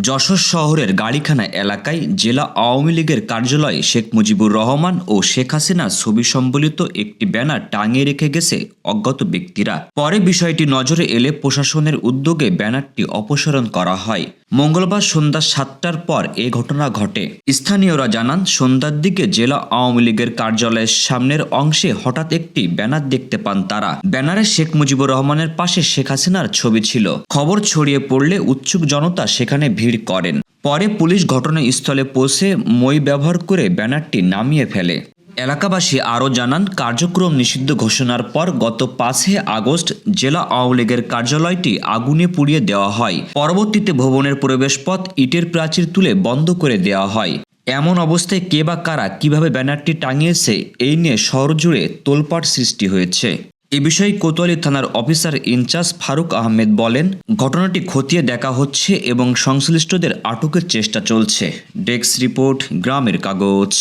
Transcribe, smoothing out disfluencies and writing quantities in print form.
যশোর শহরের গাড়িখানা এলাকায় জেলা আওয়ামী লীগের কার্যালয়ে শেখ মুজিবুর রহমান ও শেখ হাসিনার ছবি সম্বলিত একটি ব্যানার টাঙিয়ে রেখে গেছে অজ্ঞাত ব্যক্তিরা। পরে বিষয়টি নজরে এলে প্রশাসনের উদ্যোগে ব্যানারটি অপসারণ করা হয়। মঙ্গলবার সন্ধ্যা ৭টার পর এ ঘটনা ঘটে। স্থানীয়রা জানান, সন্ধ্যার দিকে জেলা আওয়ামী লীগের কার্যালয়ের সামনের অংশে হঠাৎ একটি ব্যানার দেখতে পান তারা। ব্যানারে শেখ মুজিবুর রহমানের পাশে শেখ হাসিনার ছবি ছিল। খবর ছড়িয়ে পড়লে উৎসুক জনতা সেখানে ভিড় করেন। পরে পুলিশ ঘটনাস্থলে পৌঁছে মই ব্যবহার করে ব্যানারটি নামিয়ে ফেলে। এলাকাবাসী আরও জানান, কার্যক্রম নিষিদ্ধ ঘোষণার পর গত ৫ আগস্ট জেলা আওয়ামী লীগের কার্যালয়টি আগুনে পুড়িয়ে দেওয়া হয়। পরবর্তীতে ভবনের প্রবেশপথ ইটের প্রাচীর তুলে বন্ধ করে দেওয়া হয়। এমন অবস্থায় কে বা কারা কিভাবে ব্যানারটি টাঙিয়েছে এই নিয়ে শহর জুড়ে তোলপাড় সৃষ্টি হয়েছে। এ বিষয়ে কোতোয়ালি থানার অফিসার ইনচার্জ ফারুক আহমেদ বলেন, ঘটনাটি খতিয়ে দেখা হচ্ছে এবং সংশ্লিষ্টদের আটকের চেষ্টা চলছে। ডেস্ক রিপোর্ট, গ্রামের কাগজ।